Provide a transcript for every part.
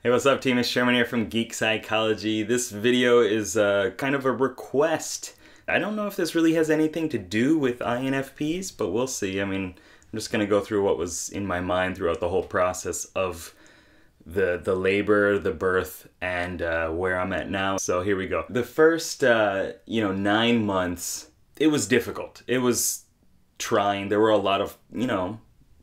Hey, what's up team? It's Sherman here from Geek Psychology. This video is kind of a request. I don't know if this really has anything to do with INFPs, but we'll see. I mean, I'm just going to go through what was in my mind throughout the whole process of the labor, the birth, and where I'm at now. So here we go. The first, 9 months, it was difficult. It was trying. There were a lot of,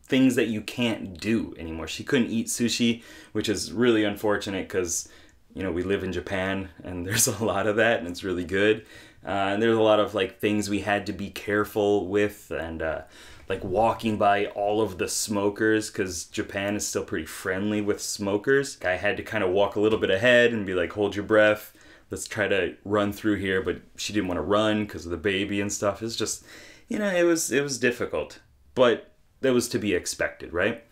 things that you can't do anymore. She couldn't eat sushi, which is really unfortunate because, we live in Japan and there's a lot of that and it's really good. And there's a lot of things we had to be careful with, and walking by all of the smokers, because Japan is still pretty friendly with smokers. I had to kind of walk a little bit ahead and be like, hold your breath, let's try to run through here. But she didn't want to run because of the baby and stuff. It's just, it was difficult, but that was to be expected, right?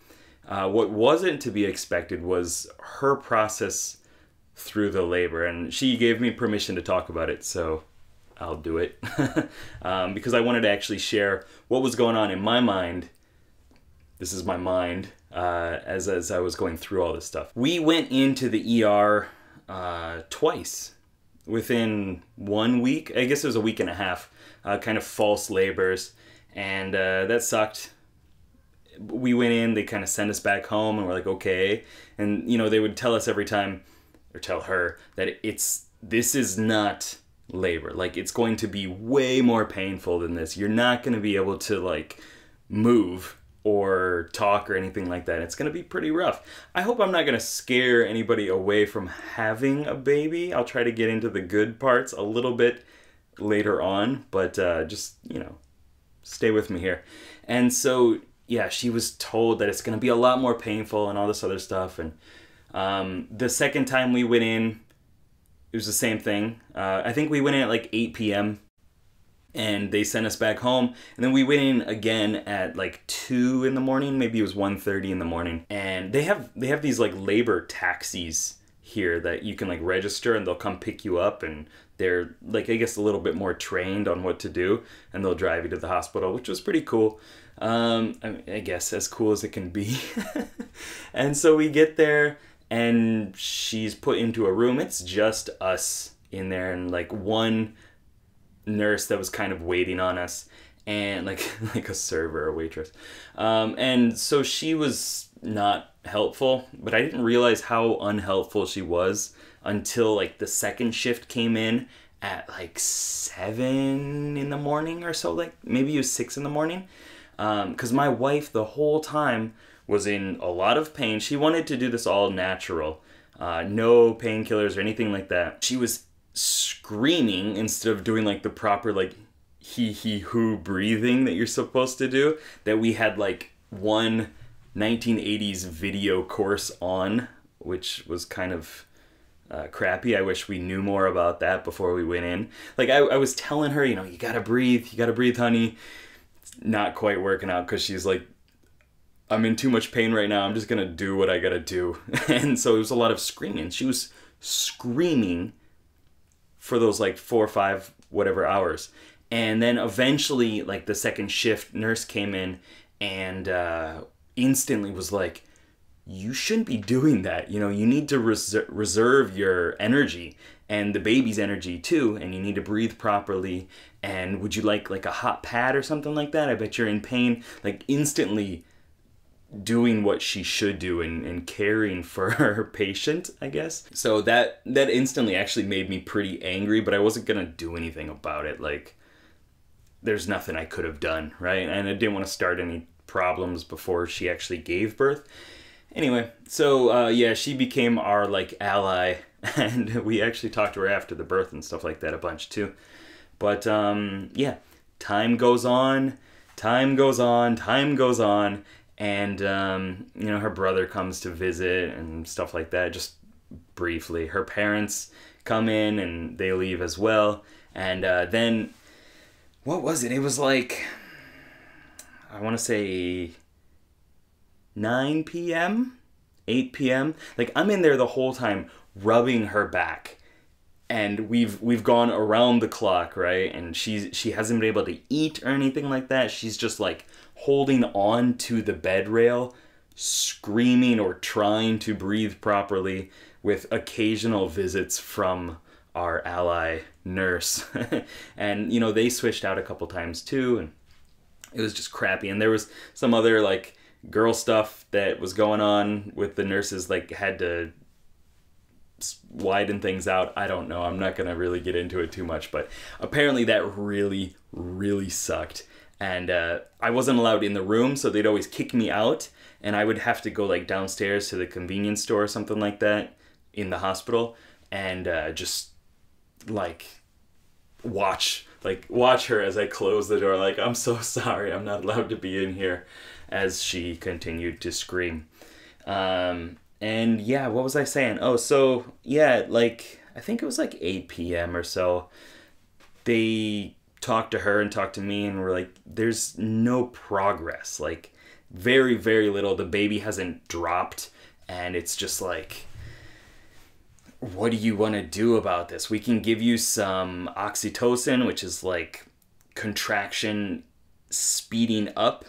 What wasn't to be expected was her process through the labor, and she gave me permission to talk about it, so I'll do it. Because I wanted to actually share what was going on in my mind. This is my mind, as I was going through all this stuff. We went into the ER twice within 1 week. I guess it was a week and a half, kind of false labors, and that sucked. We went in, they kind of sent us back home, and we're like, okay. And, they would tell us every time, or tell her, that this is not labor. It's going to be way more painful than this. You're not going to be able to, move or talk or anything like that. It's going to be pretty rough. I hope I'm not going to scare anybody away from having a baby. I'll try to get into the good parts a little bit later on, but just, stay with me here. And so, yeah, she was told that it's going to be a lot more painful and all this other stuff. And the second time we went in, it was the same thing. I think we went in at 8 p.m. and they sent us back home. And then we went in again at 2 in the morning. Maybe it was 1:30 in the morning. And they have these labor taxis here that you can register, and they'll come pick you up, and they're I guess a little bit more trained on what to do, and they'll drive you to the hospital, which was pretty cool. I guess as cool as it can be. And so we get there, and she's put into a room. It's just us in there, and one nurse that was kind of waiting on us, and like a server or waitress. And so she was not helpful, but I didn't realize how unhelpful she was until the second shift came in at 7 in the morning or so, maybe it was 6 in the morning. Because my wife the whole time was in a lot of pain. She wanted to do this all natural, no painkillers or anything like that. She was screaming instead of doing the proper hee-hee-hoo breathing that you're supposed to do, that we had one 1980s video course on, which was kind of crappy. I wish we knew more about that before we went in. I was telling her, you gotta breathe, honey. It's not quite working out because she's I'm in too much pain right now. I'm just gonna do what I gotta do. And so it was a lot of screaming. She was screaming for those 4 or 5 whatever hours. And then eventually the second shift nurse came in and instantly was like, you shouldn't be doing that. You need to reserve your energy and the baby's energy too, and you need to breathe properly. And would you like a hot pad or something like that? I bet you're in pain. Instantly doing what she should do and caring for her patient, I guess. So that instantly actually made me pretty angry, but I wasn't gonna do anything about it. There's nothing I could have done, right? And I didn't want to start any problems before she actually gave birth. Anyway, so yeah, she became our ally, and we actually talked to her after the birth and stuff like that a bunch too. But yeah, time goes on, and her brother comes to visit and stuff like that, just briefly. Her parents come in and they leave as well. And then, what was it? It was I want to say 9 p.m., 8 p.m. I'm in there the whole time rubbing her back, and we've gone around the clock, right? And she hasn't been able to eat or anything like that. She's just holding on to the bed rail, screaming or trying to breathe properly, with occasional visits from our ally nurse. And, you know, they switched out a couple times too, and it was just crappy. And there was some other, like, girl stuff that was going on with the nurses, like, had to widen things out. I don't know. I'm not going to really get into it too much, but apparently that really, really sucked. And I wasn't allowed in the room, so they'd always kick me out, and I would have to go, like, downstairs to the convenience store or something like that in the hospital, and just, like, watch her as I close the door, like, I'm so sorry, I'm not allowed to be in here, as she continued to scream. And yeah, what was I saying? Oh, so yeah, like, I think it was like 8 p.m. or so. They talked to her and talked to me, and were like, there's no progress. Like, very, very little. The baby hasn't dropped, and it's just like, what do you want to do about this? We can give you some oxytocin, which is like contraction speeding up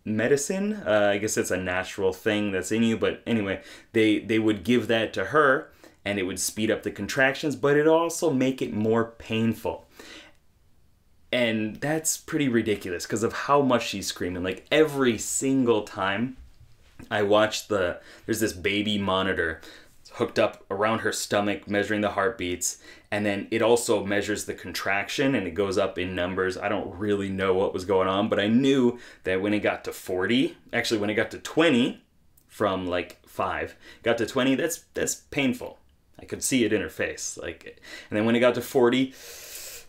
medicine. I guess it's a natural thing that's in you, but anyway, they would give that to her, and it would speed up the contractions, but it also make it more painful. And that's pretty ridiculous because of how much she's screaming. Like, every single time I watch there's this baby monitor hooked up around her stomach, measuring the heartbeats, and then it also measures the contraction, and it goes up in numbers. I don't really know what was going on, but I knew that when it got to 40, actually when it got to 20, from like 5, got to 20, that's painful. I could see it in her face. Like, and then when it got to 40,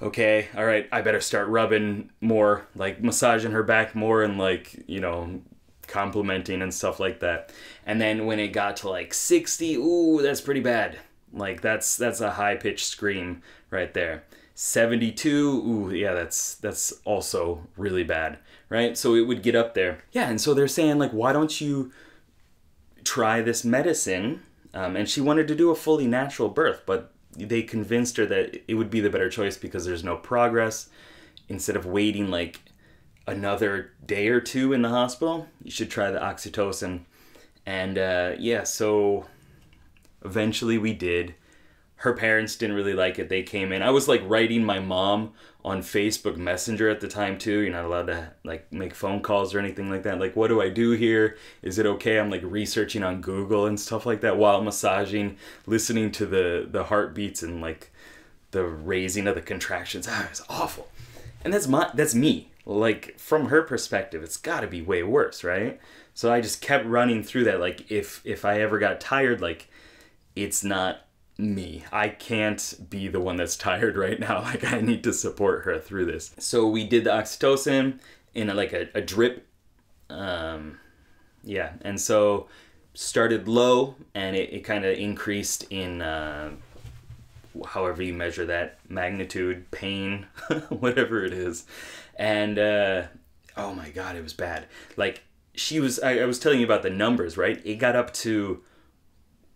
okay, all right, I better start rubbing more, like massaging her back more, and, like, you know, complimenting and stuff like that. And then when it got to like 60, ooh, that's pretty bad. Like, that's a high-pitched scream right there. 72, ooh, yeah, that's also really bad, right? So it would get up there. Yeah, and so they're saying, like, why don't you try this medicine? And she wanted to do a fully natural birth, but they convinced her that it would be the better choice because there's no progress. Instead of waiting, like, another day or two in the hospital, you should try the oxytocin. And yeah, so eventually we did. Her parents didn't really like it. They came in. I was, like, writing my mom on Facebook Messenger at the time too. You're not allowed to, like, make phone calls or anything like that. Like, what do I do here? Is it okay? I'm, like, researching on Google and stuff like that while massaging, listening to the heartbeats and, like, the raising of the contractions. It's awful. And that's me. Like, from her perspective, it's got to be way worse, right? So I just kept running through that. Like, if I ever got tired, like, it's not me. I can't be the one that's tired right now. Like, I need to support her through this. So we did the oxytocin in a drip. Yeah, and so started low, and it kind of increased in however you measure that, magnitude, pain, whatever it is. And oh my god, it was bad. Like, I was telling you about the numbers, right? It got up to,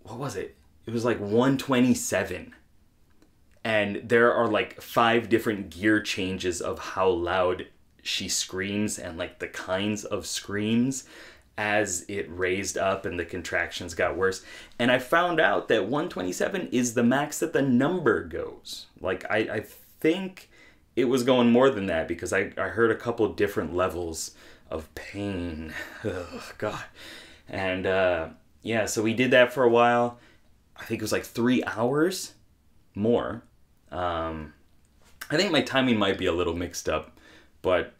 what was it? It was like 127. And there are like 5 different gear changes of how loud she screams, and like the kinds of screams as it raised up and the contractions got worse. And I found out that 127 is the max that the number goes. Like, I think it was going more than that, because I heard a couple different levels of pain. Ugh, God. And yeah, so we did that for a while. I think it was like 3 hours more. I think my timing might be a little mixed up, but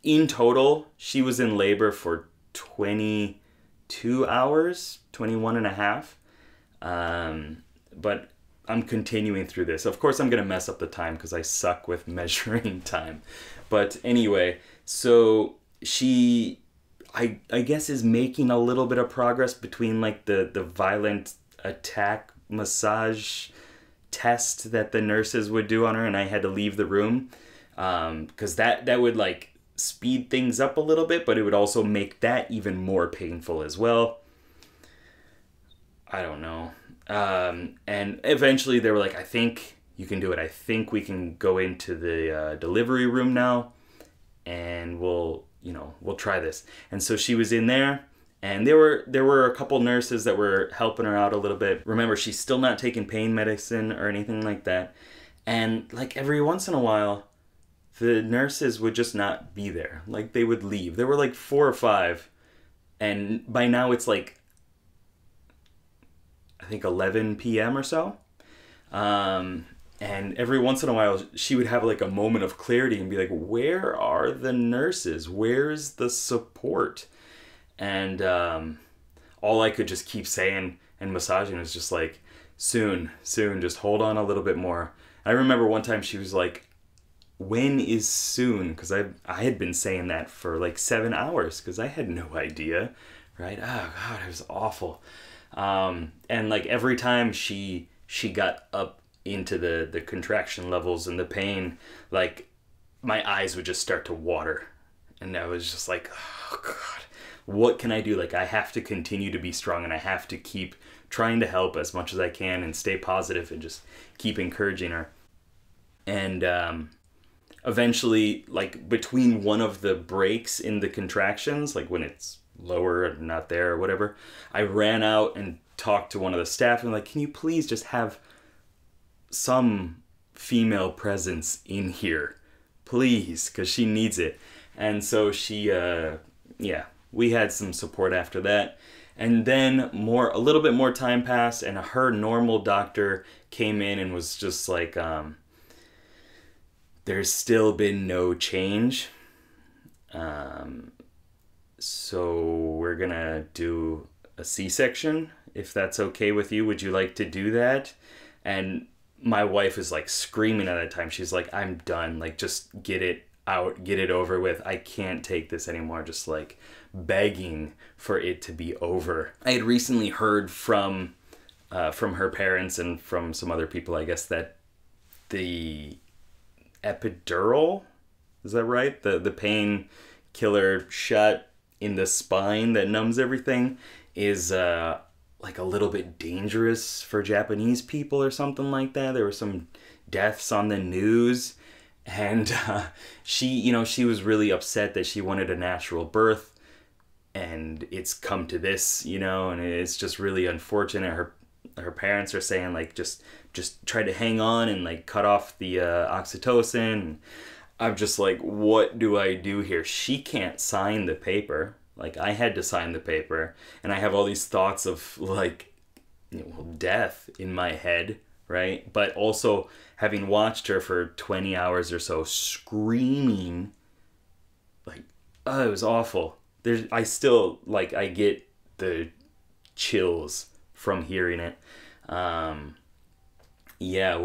in total, she was in labor for 22 hours, 21 and a half. But I'm continuing through this. Of course, I'm going to mess up the time because I suck with measuring time. But anyway, so she, I guess, is making a little bit of progress between, like, the violent attack massage test that the nurses would do on her, and I had to leave the room because that would, like, speed things up a little bit, but it would also make that even more painful as well. I don't know. And eventually they were like, I think you can do it. I think we can go into the delivery room now, and we'll try this. And so she was in there, And there were a couple nurses that were helping her out a little bit. Remember, she's still not taking pain medicine or anything like that. And like every once in a while, the nurses would just not be there. Like they would leave. There were like 4 or 5. And by now it's like, I think 11 p.m. or so. And every once in a while, she would have like a moment of clarity and be like, where are the nurses? Where's the support? And all I could just keep saying and massaging was just like, soon, just hold on a little bit more. I remember one time she was like, when is soon? Because I had been saying that for like 7 hours because I had no idea, right? Oh God, it was awful. And like every time she got up into the contraction levels and the pain, like my eyes would just start to water. And I was just like, oh God, what can I do? Like I have to continue to be strong and I have to keep trying to help as much as I can and stay positive and just keep encouraging her. And eventually, like between one of the breaks in the contractions, like when it's lower and not there or whatever, I ran out and talked to one of the staff and like, can you please just have some female presence in here, please, because she needs it. And so she, we had some support after that. And then a little bit more time passed and her normal doctor came in and was just like, there's still been no change. So we're gonna do a C-section, if that's okay with you. Would you like to do that? And my wife is like screaming at that time. She's like, I'm done. Like, just get it out, get it over with. I can't take this anymore. Just like begging for it to be over. I had recently heard from her parents and from some other people, I guess, that the epidural, is that right? The painkiller shot in the spine that numbs everything is like a little bit dangerous for Japanese people or something like that. There were some deaths on the news, and she was really upset that she wanted a natural birth, and it's come to this, and it's just really unfortunate. Her parents are saying like just try to hang on and like cut off the oxytocin. I'm just like, what do I do here? She can't sign the paper. Like, I had to sign the paper, and I have all these thoughts of like, death in my head, right? But also having watched her for 20 hours or so screaming, like, oh, it was awful. I still, like, I get the chills from hearing it. What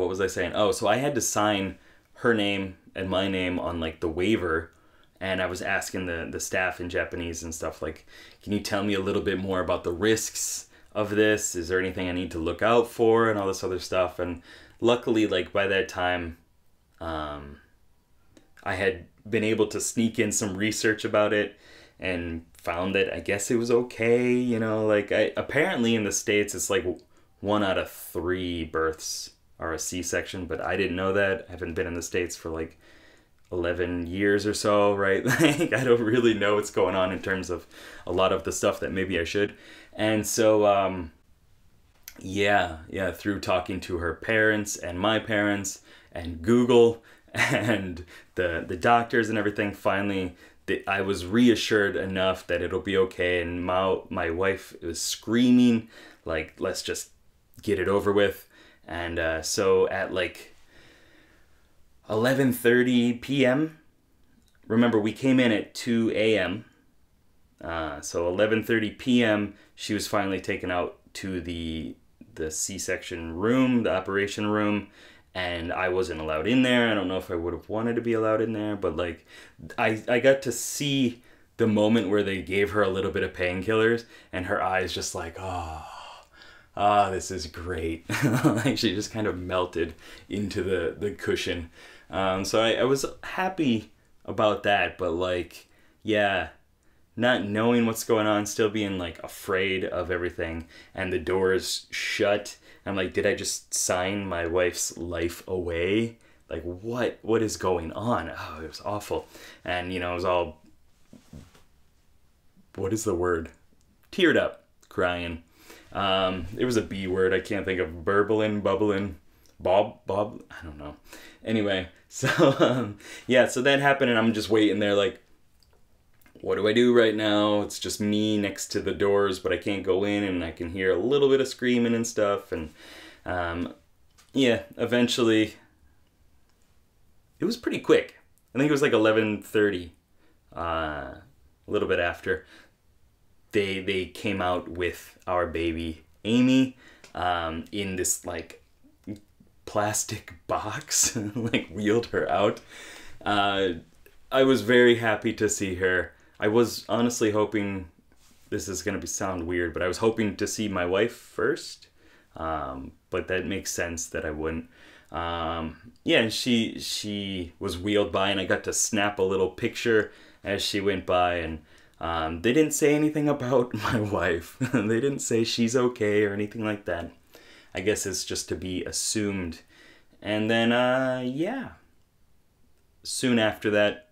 was I saying? Oh, so I had to sign her name and my name on like the waiver, and I was asking the staff in Japanese and stuff like, can you tell me a little bit more about the risks of this? Is there anything I need to look out for and all this other stuff? And luckily, like by that time, I had been able to sneak in some research about it and found that I guess it was okay, like apparently in the States it's like 1 out of 3 births are a C-section, but I didn't know that. I haven't been in the States for like 11 years or so, right? Like I don't really know what's going on in terms of a lot of the stuff that maybe I should. And so through talking to her parents and my parents and Google and the doctors and everything, finally I was reassured enough that it'll be okay. And my wife was screaming like, let's just get it over with. And so at like 11:30 p.m., remember we came in at 2 a.m. So 11:30 p.m. she was finally taken out to the C-section room, the operation room, and I wasn't allowed in there. I don't know if I would have wanted to be allowed in there, but like I got to see the moment where they gave her a little bit of painkillers and her eyes just like, this is great. Like she just kind of melted into the cushion. So I was happy about that, but like, yeah, not knowing what's going on, still being like afraid of everything, and the doors shut. I'm like, did I just sign my wife's life away? Like, what is going on? Oh, it was awful. And, it was all, what is the word? teared up, crying. It was a B word. I can't think of burbling, bubbling, bob. I don't know. Anyway, so yeah, so that happened, and I'm just waiting there, like, what do I do right now? It's just me next to the doors, but I can't go in, and I can hear a little bit of screaming and stuff. And yeah, eventually, it was pretty quick. I think it was like 11:30, a little bit after. They came out with our baby Amy in this like plastic box, like wheeled her out. I was very happy to see her. I was honestly hoping, this is gonna sound weird, but I was hoping to see my wife first. But that makes sense that I wouldn't. Yeah, and she was wheeled by, and I got to snap a little picture as she went by, and they didn't say anything about my wife. They didn't say she's okay or anything like that. I guess it's just to be assumed. And then, yeah. Soon after that,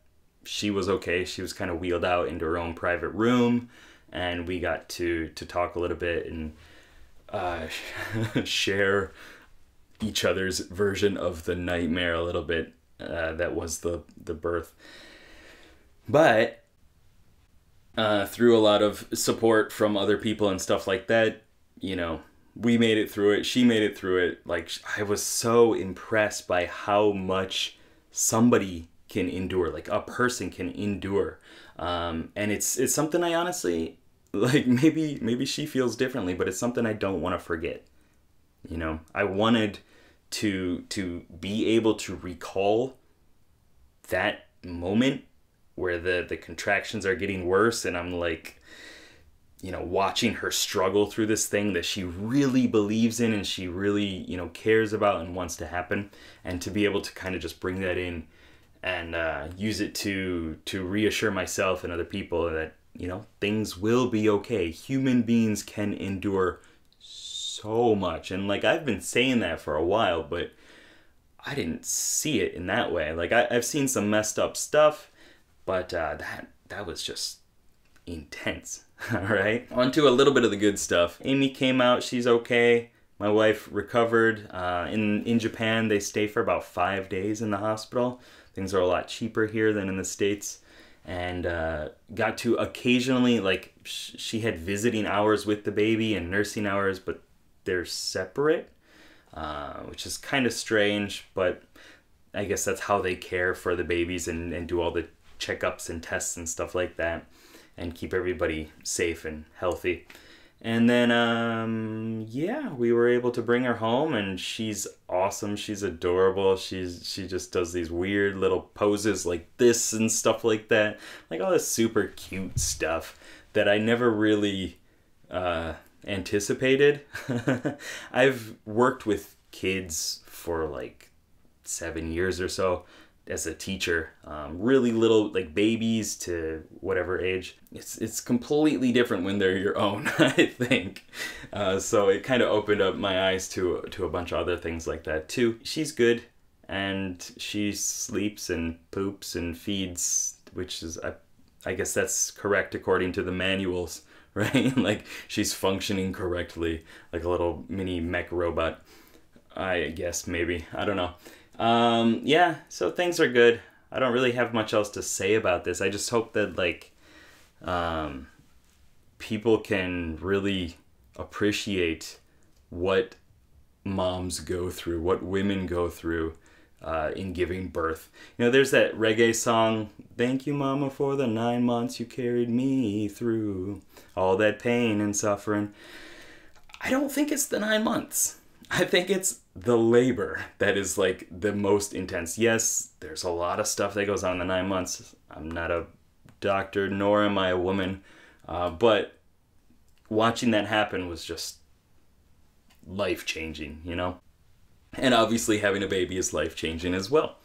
she was okay. She was kind of wheeled out into her own private room, and we got to talk a little bit and share each other's version of the nightmare a little bit. That was the birth. But through a lot of support from other people and stuff like that, you know, we made it through it. She made it through it. Like, I was so impressed by how much somebody can endure, like a person can endure. And it's something I honestly, like, maybe she feels differently, but it's something I don't want to forget. You know, I wanted to be able to recall that moment where the contractions are getting worse, and I'm like, you know, watching her struggle through this thing that she really believes in and she really, you know, cares about and wants to happen, and to be able to kind of just bring that in and use it to reassure myself and other people that, you know, things will be okay. Human beings can endure so much. And like, I've been saying that for a while, but I didn't see it in that way. Like, I've seen some messed up stuff, but that was just intense. All right, on to a little bit of the good stuff. Amy came out, she's okay. My wife recovered. In Japan, they stay for about 5 days in the hospital. Things are a lot cheaper here than in the States. And got to occasionally, like, she had visiting hours with the baby and nursing hours, but they're separate, which is kind of strange, but I guess that's how they care for the babies and do all the checkups and tests and stuff like that, and keep everybody safe and healthy. And then, yeah, we were able to bring her home, and she's awesome. She's adorable. She just does these weird little poses like this and stuff like that. Like all this super cute stuff that I never really anticipated. I've worked with kids for like 7 years or so as a teacher, really little, like babies to whatever age. It's completely different when they're your own, I think. So it kind of opened up my eyes to a bunch of other things like that too. She's good, and she sleeps and poops and feeds, which is, I guess that's correct according to the manuals, right? Like, she's functioning correctly, like a little mini mech robot, I guess, maybe. I don't know. Yeah, so things are good. I don't really have much else to say about this. I just hope that, like, people can really appreciate what moms go through, what women go through in giving birth. You know, there's that reggae song, "Thank you, Mama, for the 9 months you carried me through all that pain and suffering." I don't think it's the 9 months. I think it's the labor that is like the most intense. Yes, there's a lot of stuff that goes on in the 9 months. I'm not a doctor, nor am I a woman, but watching that happen was just life-changing, you know? And obviously having a baby is life-changing as well.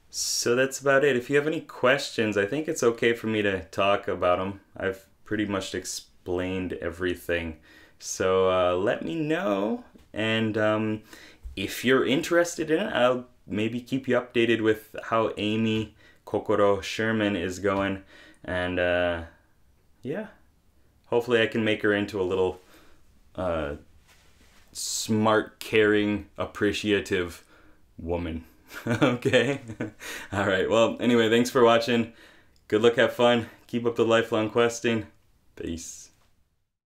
So that's about it. If you have any questions, I think it's okay for me to talk about them. I've pretty much explained everything. So let me know. And if you're interested in it, I'll maybe keep you updated with how Amy Kokoro Sherman is going. And yeah, hopefully I can make her into a little smart, caring, appreciative woman. Okay? Alright, well, anyway, thanks for watching. Good luck, have fun. Keep up the lifelong questing. Peace.